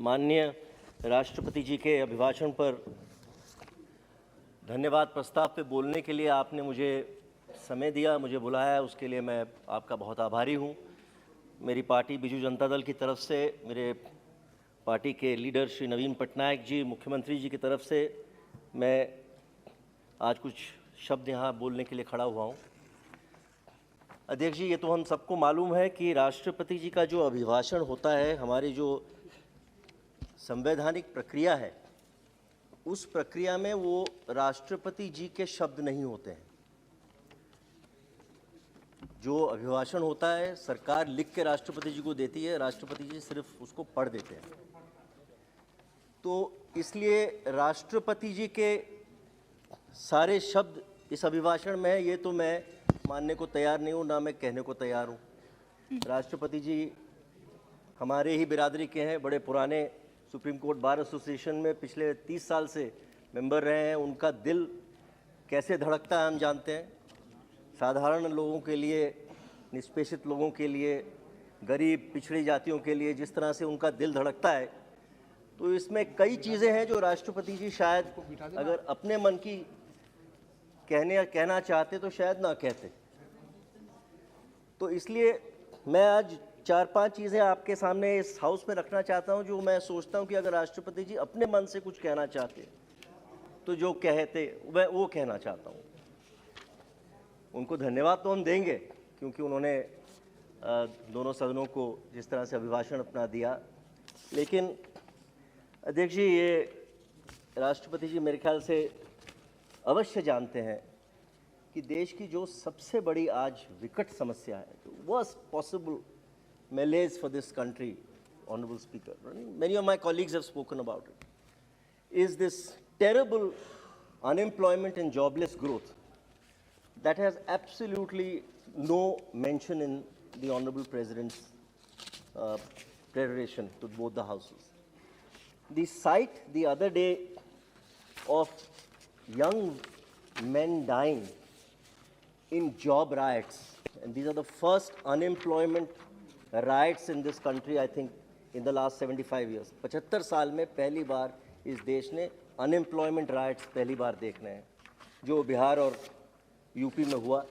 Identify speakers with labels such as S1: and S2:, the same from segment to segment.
S1: माननीय राष्ट्रपति जी के अभिभाषण पर धन्यवाद प्रस्ताव पे बोलने के लिए आपने मुझे समय दिया, मुझे बुलाया, उसके लिए मैं आपका बहुत आभारी हूँ। मेरी पार्टी बीजू जनता दल की तरफ से, मेरे पार्टी के लीडर श्री नवीन पटनायक जी, मुख्यमंत्री जी की तरफ से मैं आज कुछ शब्द यहाँ बोलने के लिए खड़ा हुआ हूँ। अध्यक्ष जी, ये तो हम सबको मालूम है कि राष्ट्रपति जी का जो अभिभाषण होता है, हमारी जो संवैधानिक प्रक्रिया है, उस प्रक्रिया में वो राष्ट्रपति जी के शब्द नहीं होते हैं। जो अभिभाषण होता है, सरकार लिख के राष्ट्रपति जी को देती है, राष्ट्रपति जी सिर्फ उसको पढ़ देते हैं। तो इसलिए राष्ट्रपति जी के सारे शब्द इस अभिभाषण में है, ये तो मैं मानने को तैयार नहीं हूँ, ना मैं कहने को तैयार हूँ। राष्ट्रपति जी हमारे ही बिरादरी के हैं, बड़े पुराने सुप्रीम कोर्ट बार एसोसिएशन में पिछले 30 साल से मेंबर रहे हैं। उनका दिल कैसे धड़कता है हम जानते हैं। साधारण लोगों के लिए, निष्पेषित लोगों के लिए, गरीब पिछड़ी जातियों के लिए जिस तरह से उनका दिल धड़कता है, तो इसमें कई चीज़ें हैं जो राष्ट्रपति जी शायद अगर अपने मन की कहना चाहते तो शायद ना कहते। तो इसलिए मैं आज 4-5 चीज़ें आपके सामने इस हाउस में रखना चाहता हूं, जो मैं सोचता हूं कि अगर राष्ट्रपति जी अपने मन से कुछ कहना चाहते तो जो कहते मैं वो कहना चाहता हूं। उनको धन्यवाद तो हम देंगे, क्योंकि उन्होंने दोनों सदनों को जिस तरह से अभिभाषण अपना दिया। लेकिन अध्यक्ष जी, ये राष्ट्रपति जी मेरे ख्याल से अवश्य जानते हैं कि देश की जो सबसे बड़ी आज विकट समस्या है, worst possible malaise for this country, Honorable Speaker, many of my colleagues have spoken about it, is this terrible unemployment and jobless growth that has absolutely no mention in the Honorable President's peroration to both the houses. The sight the other day of young men dying in job riots, and these are the first unemployment riots in this country, I think, in the last 75 years. 75 साल में पहली बार इस देश ने unemployment rights पहली बार देखने हैं। जो बिहार और यूपी में हुआ,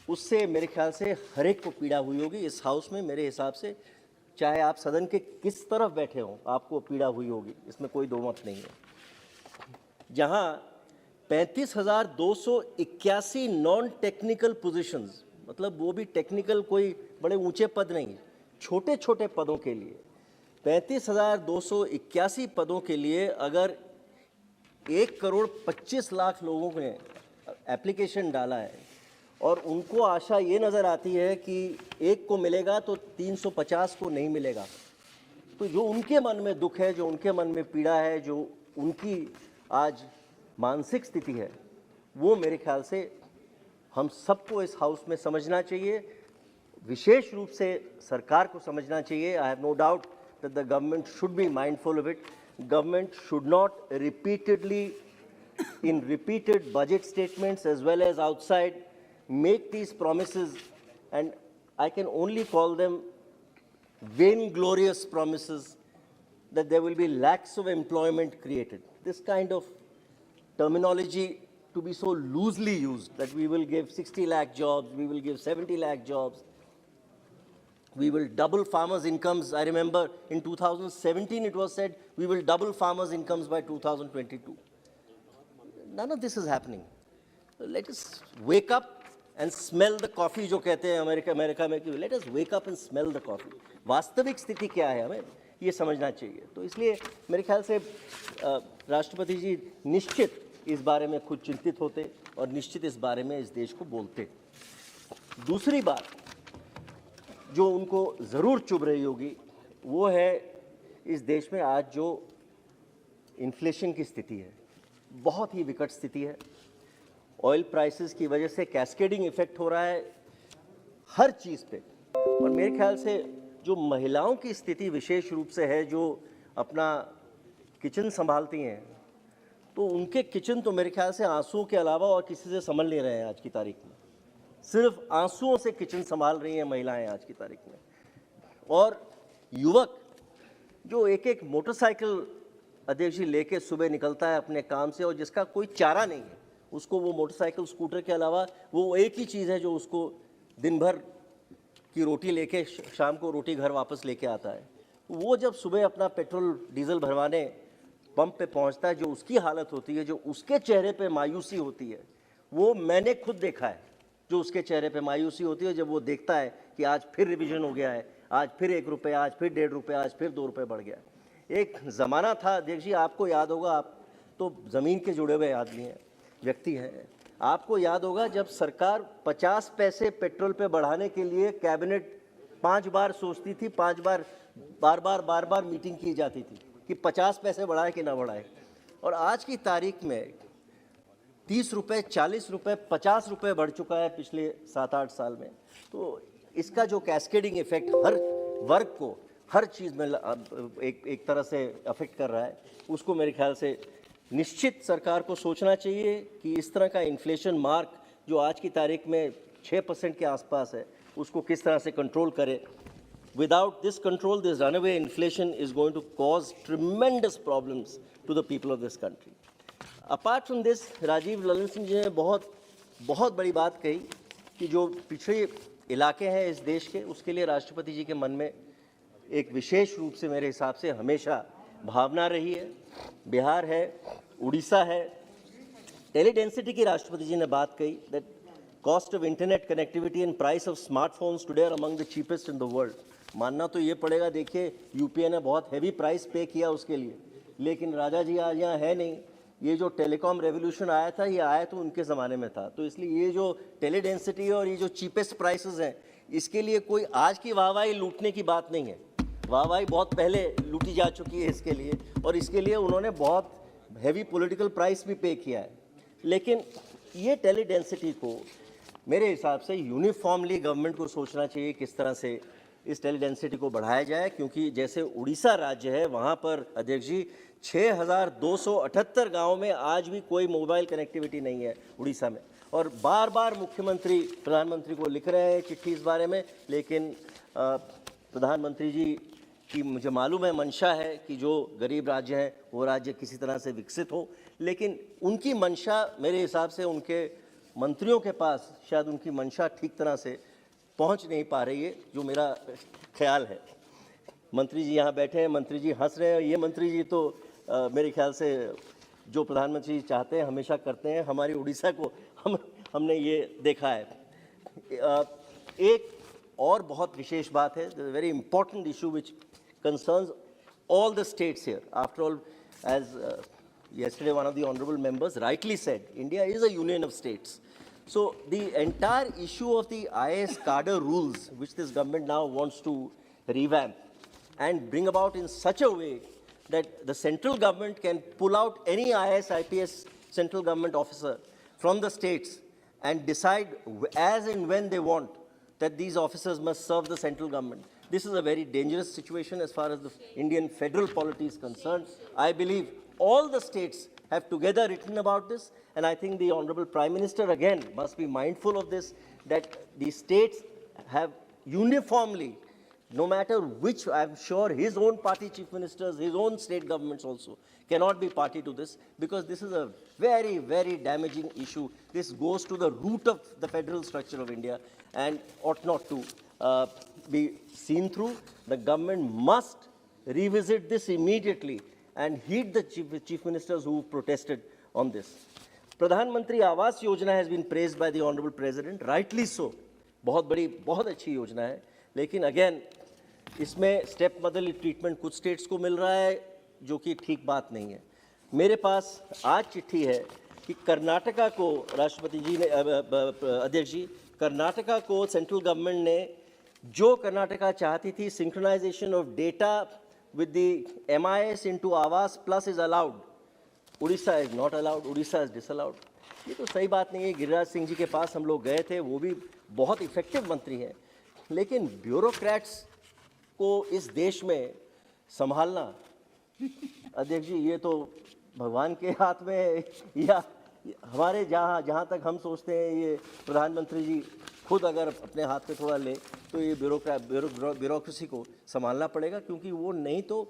S1: उससे मेरे ख्याल से हर एक को पीड़ा हुई होगी। इस हाउस में मेरे हिसाब से, चाहे आप सदन के किस तरफ बैठे हों, आपको पीड़ा हुई होगी, इसमें कोई दो मत नहीं है। जहां 35,281 नॉन टेक्निकल पोजीशंस, मतलब वो भी टेक्निकल कोई बड़े ऊंचे पद नहीं, छोटे छोटे पदों के लिए 35,281 पदों के लिए अगर 1,25,00,000 लोगों ने एप्लीकेशन डाला है और उनको आशा ये नज़र आती है कि एक को मिलेगा तो 350 को नहीं मिलेगा, तो जो उनके मन में दुख है, जो उनके मन में पीड़ा है, जो उनकी आज मानसिक स्थिति है, वो मेरे ख्याल से हम सबको इस हाउस में समझना चाहिए, विशेष रूप से सरकार को समझना चाहिए। I have no doubt that the government should be mindful of it. Government should not repeatedly in repeated budget statements as well as outside make these promises, and I can only call them vainglorious promises that there will be lakhs of employment created. This kind of terminology to be so loosely used, that we will give 60 lakh jobs, we will give 70 lakh jobs, we will double farmers' incomes. I remember in 2017 it was said we will double farmers' incomes by 2022. None of this is happening. Let us wake up and smell the coffee, जो कहते हैं America में कि let us wake up and smell the coffee. वास्तविक स्थिति क्या है, हमें ये समझना चाहिए। तो इसलिए मेरे ख्याल से राष्ट्रपति जी निश्चित इस बारे में खुद चिंतित होते और निश्चित इस बारे में इस देश को बोलते। दूसरी बात जो उनको ज़रूर चुभ रही होगी, वो है इस देश में आज जो इन्फ्लेशन की स्थिति है, बहुत ही विकट स्थिति है। ऑयल प्राइसेस की वजह से कैस्केडिंग इफेक्ट हो रहा है हर चीज़ पे, और मेरे ख्याल से जो महिलाओं की स्थिति विशेष रूप से है, जो अपना किचन संभालती हैं, तो उनके किचन तो मेरे ख्याल से आंसुओं के अलावा और किसी से संभल नहीं रहे हैं आज की तारीख में। सिर्फ आंसुओं से किचन संभाल रही हैं महिलाएं आज की तारीख में। और युवक जो एक एक मोटरसाइकिल अध्यक्ष जी लेके सुबह निकलता है अपने काम से और जिसका कोई चारा नहीं है, उसको वो मोटरसाइकिल स्कूटर के अलावा वो एक ही चीज़ है जो उसको दिन भर की रोटी लेके शाम को रोटी घर वापस लेके आता है। वो जब सुबह अपना पेट्रोल डीजल भरवाने पंप पे पहुंचता है, जो उसकी हालत होती है, जो उसके चेहरे पे मायूसी होती है, वो मैंने खुद देखा है। जो उसके चेहरे पे मायूसी होती है जब वो देखता है कि आज फिर रिवीजन हो गया है, आज फिर 1 रुपये, आज फिर 1.5 रुपये, आज फिर 2 रुपये बढ़ गया। एक ज़माना था अध्यक्ष जी, आपको याद होगा, आप तो ज़मीन के जुड़े हुए आदमी हैं, व्यक्ति हैं, आपको याद होगा जब सरकार 50 पैसे पेट्रोल पे बढ़ाने के लिए कैबिनेट 5 बार सोचती थी, 5 बार बार मीटिंग की जाती थी कि 50 पैसे बढ़ाए कि ना बढ़ाए। और आज की तारीख में 30 रुपये, 40 रुपये, 50 रुपये बढ़ चुका है पिछले 7-8 साल में। तो इसका जो कैस्केडिंग इफेक्ट हर वर्ग को, हर चीज़ में एक तरह से अफेक्ट कर रहा है, उसको मेरे ख्याल से निश्चित सरकार को सोचना चाहिए कि इस तरह का इन्फ्लेशन मार्क जो आज की तारीख में 6% के आसपास है, उसको किस तरह से कंट्रोल करे। Without this control, this runaway inflation is going to cause tremendous problems to the people of this country. Apart from this, Rajiv Lalan Singh ji ने बहुत बड़ी बात कही कि जो पिछड़े इलाके हैं इस देश के, उसके लिए राष्ट्रपति जी के मन में एक विशेष रूप से मेरे हिसाब से हमेशा भावना रही है। बिहार है, उड़ीसा है। टेलीडेंसिटी की राष्ट्रपति जी ने बात कही that cost of internet connectivity and price of smartphones today are among the cheapest in the world. मानना तो ये पड़ेगा, देखिए यूपीए ने बहुत हैवी प्राइस पे किया उसके लिए, लेकिन राजा जी आज यहाँ है नहीं। ये जो टेलीकॉम रेवोल्यूशन आया था, ये आया तो उनके ज़माने में था। तो इसलिए ये जो टेलीडेंसिटी और ये जो चीपेस्ट प्राइसेस हैं, इसके लिए कोई आज की वाहवाही लूटने की बात नहीं है। वाहवाही बहुत पहले लूटी जा चुकी है इसके लिए, और इसके लिए उन्होंने बहुत हैवी पॉलिटिकल प्राइस भी पे किया है। लेकिन ये टेलीडेंसिटी को मेरे हिसाब से यूनिफॉर्मली गवर्नमेंट को सोचना चाहिए किस तरह से इस टेलीडेंसिटी को बढ़ाया जाए, क्योंकि जैसे उड़ीसा राज्य है, वहाँ पर अध्यक्ष जी 6278 गाँव में आज भी कोई मोबाइल कनेक्टिविटी नहीं है उड़ीसा में। और बार बार मुख्यमंत्री प्रधानमंत्री को लिख रहे हैं चिट्ठी इस बारे में, लेकिन प्रधानमंत्री जी की मुझे मालूम है मंशा है कि जो गरीब राज्य हैं वो राज्य किसी तरह से विकसित हो, लेकिन उनकी मंशा मेरे हिसाब से उनके मंत्रियों के पास शायद उनकी मंशा ठीक तरह से पहुंच नहीं पा रही है, जो मेरा ख्याल है। मंत्री जी यहाँ बैठे हैं, मंत्री जी हंस रहे हैं। ये मंत्री जी तो मेरे ख्याल से जो प्रधानमंत्री जी चाहते हैं हमेशा करते हैं। हमारी उड़ीसा को हमने ये देखा है। एक और बहुत विशेष बात है, very important issue which concerns all the states here. After all, as yesterday one of the honorable members rightly said, India is a union of states. So the entire issue of the IAS cadre rules, which this government now wants to revamp and bring about in such a way that the central government can pull out any IAS, IPS central government officer from the states and decide as and when they want that these officers must serve the central government. This is a very dangerous situation as far as the Indian federal polity is concerned. I believe all the states have together written about this, and I think the Honorable Prime Minister again must be mindful of this, that the states have uniformly, no matter which, I'm sure his own party chief ministers, his own state governments also cannot be party to this, because this is a very, very damaging issue. This goes to the root of the federal structure of India and ought not to be seen through. The government must revisit this immediately and heed the chief ministers who protested on this. Pradhan Mantri Awas Yojana has been praised by the Honorable President, rightly so. बहुत बड़ी, बहुत अच्छी योजना है, लेकिन again इसमें step mother treatment कुछ states को मिल रहा है, जो कि ठीक बात नहीं है। मेरे पास आज चिट्ठी है कि कर्नाटका को राष्ट्रपति जी ने, अध्यक्ष जी, कर्नाटका को सेंट्रल गवर्नमेंट ने जो कर्नाटका चाहती थी, synchronization of data with the MIS into Awas Plus is allowed. Orissa is not allowed, Orissa is disallowed. ये तो सही बात नहीं है। गिरिराज सिंह जी के पास हम लोग गए थे, वो भी बहुत इफेक्टिव मंत्री हैं, लेकिन ब्यूरोक्रेट्स को इस देश में संभालना, अध्यक्ष जी, ये तो भगवान के हाथ में, या हमारे जहाँ तक हम सोचते हैं ये प्रधानमंत्री जी खुद अगर अपने हाथ पे थोड़ा ले तो ये ब्यूरोक्रेसी को संभालना पड़ेगा, क्योंकि वो नहीं तो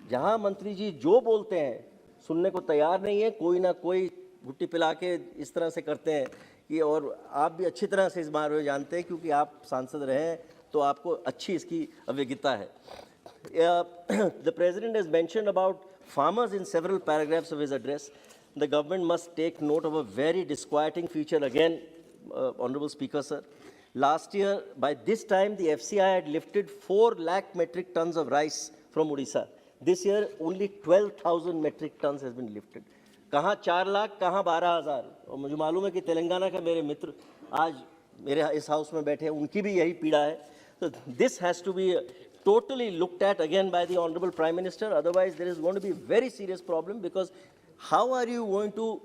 S1: जहां मंत्री जी जो बोलते हैं सुनने को तैयार नहीं है, कोई ना कोई गुट्टी पिला के इस तरह से करते हैं कि, और आप भी अच्छी तरह से इस बारे में जानते हैं क्योंकि आप सांसद रहे हैं, तो आपको अच्छी इसकी अभिज्ञता है। The president has mentioned about farmers in several paragraphs of his address. The government must take note of a very disquieting feature again, Honorable Speaker, sir. Last year, by this time, the FCI had lifted 4 lakh metric tons of rice from Odisha. This year, only 12,000 metric tons has been lifted. कहाँ 4 लाख, कहाँ 12,000। और मुझे मालूम है कि तेलंगाना के मेरे मित्र आज मेरे इस हाउस में बैठे हैं, उनकी भी यही पीड़ा है। So this has to be totally looked at again by the Honorable Prime Minister. Otherwise, there is going to be a very serious problem, because how are you going to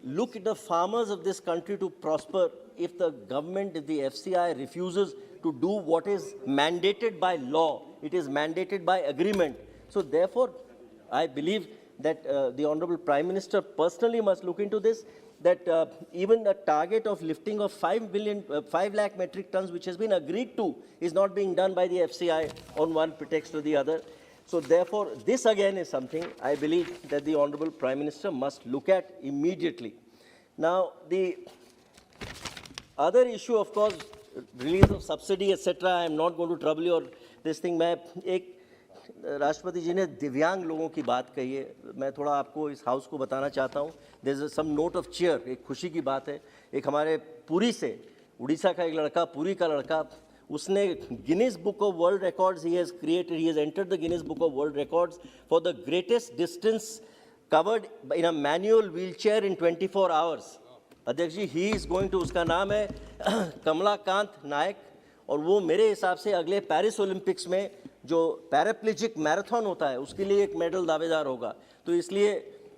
S1: look at the farmers of this country to prosper if the government, if the FCI refuses to do what is mandated by law? It is mandated by agreement. So therefore, I believe that the Honorable Prime Minister personally must look into this, that even the target of lifting of 5 lakh metric tons, which has been agreed to, is not being done by the FCI on one pretext or the other. So therefore, this again is something I believe that the Honorable Prime Minister must look at immediately. Now, the other issue, of course, release of subsidy, etc. I am not going to trouble you or this thing. मैं एक राष्ट्रपति जी ने दिव्यांग लोगों की बात कही है, मैं थोड़ा आपको इस हाउस को बताना चाहता हूँ। There is some note of cheer, एक खुशी की बात है। एक हमारे पुरी से, उड़ीसा का एक लड़का, पुरी का लड़का, उसने Guinness book of world records he has entered the Guinness book of world records for the greatest distance covered in a manual wheel chair in 24 hours. अध्यक्ष जी, ही इज गोइंग टू, उसका नाम है कमलाकांत नायक, और वो मेरे हिसाब से अगले पेरिस ओलंपिक्स में जो पैराप्लेजिक मैराथन होता है उसके लिए एक मेडल दावेदार होगा। तो इसलिए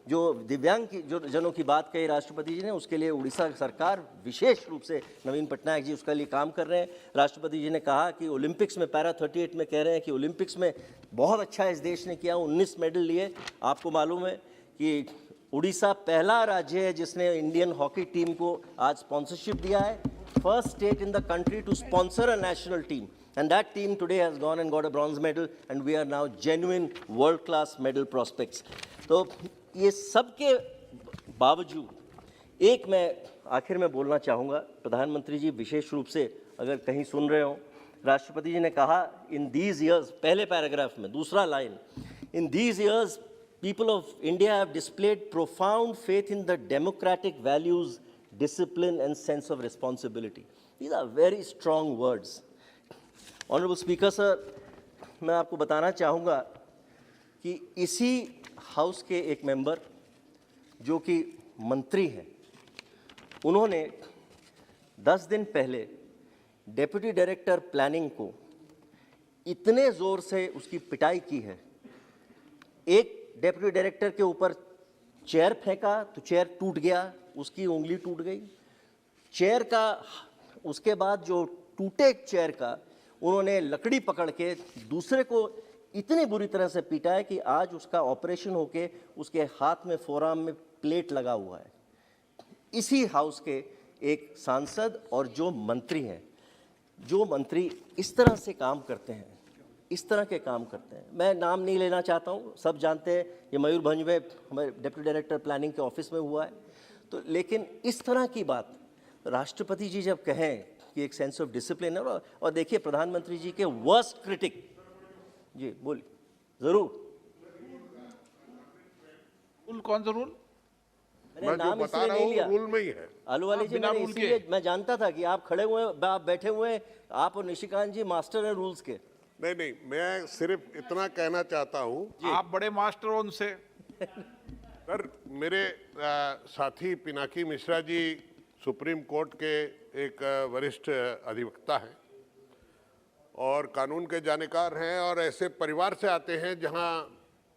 S1: जो दिव्यांग की जो जनों की बात कही राष्ट्रपति जी ने, उसके लिए उड़ीसा सरकार विशेष रूप से, नवीन पटनायक जी उसके लिए काम कर रहे हैं। राष्ट्रपति जी ने कहा कि ओलंपिक्स में पैरा 38 में कह रहे हैं कि ओलंपिक्स में बहुत अच्छा इस देश ने किया, 19 मेडल लिए। आपको मालूम है कि उड़ीसा पहला राज्य है जिसने इंडियन हॉकी टीम को आज स्पॉन्सरशिप दिया है। First state in the country to sponsor a national team, and that team today has gone and got a bronze medal, and we are now genuine world class medal prospects. तो ये सब के बावजूद एक मैं आखिर में बोलना चाहूँगा, प्रधानमंत्री जी विशेष रूप से अगर कहीं सुन रहे हो, राष्ट्रपति जी ने कहा इन दीज ईयर्स, पहले पैराग्राफ में दूसरा line, in these years people of India have displayed profound faith in the democratic values, discipline and sense of responsibility. These are very strong words. Honourable speaker sir, मैं आपको बताना चाहूँगा कि इसी house के एक मेंबर जो कि मंत्री हैं, उन्होंने 10 दिन पहले डेप्यूटी डायरेक्टर प्लानिंग को इतने ज़ोर से उसकी पिटाई की है। एक डेप्यूटी डायरेक्टर के ऊपर चेयर फेंका तो चेयर टूट गया, उसकी उंगली टूट गई। चेयर का उसके बाद जो टूटे चेयर का उन्होंने लकड़ी पकड़ के दूसरे को इतनी बुरी तरह से पीटा है कि आज उसका ऑपरेशन होके उसके हाथ में, फोरआर्म में प्लेट लगा हुआ है। इसी हाउस के एक सांसद और जो मंत्री हैं, जो मंत्री इस तरह से काम करते हैं, इस तरह के काम करते हैं, मैं नाम नहीं लेना चाहता हूँ, सब जानते हैं, ये मयूरभंज में हमारे डिप्टी डायरेक्टर प्लानिंग के ऑफिस में हुआ है। तो लेकिन इस तरह की बात राष्ट्रपति जी जब कहें कि एक सेंस ऑफ डिसिप्लिन है, और देखिए प्रधानमंत्री जी के वर्स्ट क्रिटिक जी, बोलिए जरूर।
S2: रूल कौन सा रूल?
S1: मैंने नाम इसलिए नहीं लिया,
S3: रूल में ही है।
S1: आलू वाली जी, मैंने इसलिए, मैं जानता था कि आप खड़े हुए हैं, आप बैठे हुए हैं, आप और निशिकांत जी मास्टर हैं रूल्स के।
S3: नहीं, मैं सिर्फ इतना कहना चाहता हूँ,
S2: आप बड़े मास्टर हो उनसे।
S3: सर, मेरे साथी पिनाकी मिश्रा जी सुप्रीम कोर्ट के एक वरिष्ठ अधिवक्ता हैं और कानून के जानकार हैं, और ऐसे परिवार से आते हैं जहां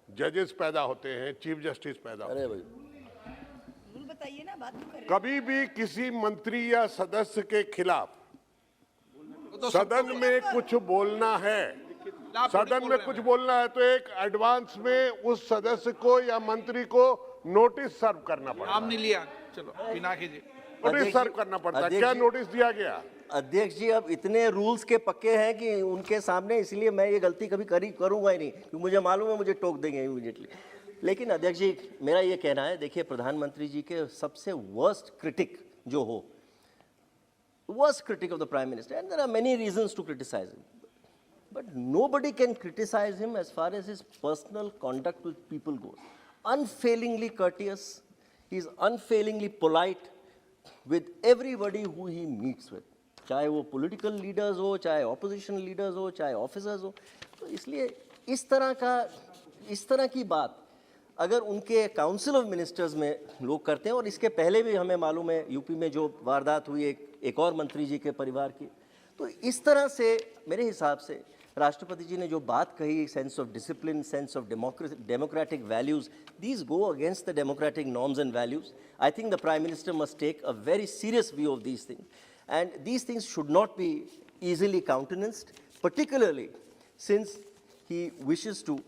S3: जजेस पैदा होते हैं, चीफ जस्टिस पैदा होते हैं।
S1: अरे भाई,
S4: बताइए ना, बात तो कर रहे हैं।
S3: कभी भी किसी मंत्री या सदस्य के खिलाफ सदन में कुछ बोलना है, सदन में कुछ बोलना है तो एक एडवांस में उस सदस्य को या मंत्री को नोटिस सर्व करना पड़ता है।
S2: नाम नहीं लिया, चलो पिनाकी जी।
S3: नोटिस सर्व करना पड़ता है। क्या नोटिस दिया गया?
S1: अध्यक्ष जी अब इतने रूल्स के पक्के हैं कि उनके सामने, इसलिए मैं ये गलती कभी करूंगा ही नहीं, क्योंकि मुझे मालूम है मुझे टोक देंगे इमीडिएटली। लेकिन अध्यक्ष जी मेरा ये कहना है, देखिए प्रधानमंत्री जी के सबसे वर्स्ट क्रिटिक जो हो, worst critic of the Prime Minister, and there are many reasons to criticize him. But nobody can criticize him as far as his personal conduct with people goes. Unfailingly courteous, he is unfailingly polite with everybody who he meets with. चाहे वो political leaders हो, चाहे opposition leaders हो, चाहे officers हो, तो इसलिए इस तरह की बात अगर उनके काउंसिल ऑफ मिनिस्टर्स में लोग करते हैं, और इसके पहले भी हमें मालूम है यूपी में जो वारदात हुई एक और मंत्री जी के परिवार की, तो इस तरह से मेरे हिसाब से राष्ट्रपति जी ने जो बात कही, sense of discipline, sense of democratic values, these go against the democratic norms and values. I think the prime minister must take a very serious view of these things, and these things should not be easily countenanced, particularly since he wishes to.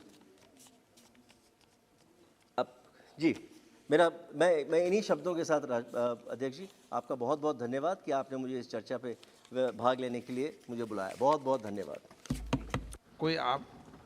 S1: जी मैं इन्हीं शब्दों के साथ अध्यक्ष जी आपका बहुत बहुत धन्यवाद कि आपने मुझे इस चर्चा पे भाग लेने के लिए मुझे बुलाया. बहुत बहुत धन्यवाद.
S2: कोई आप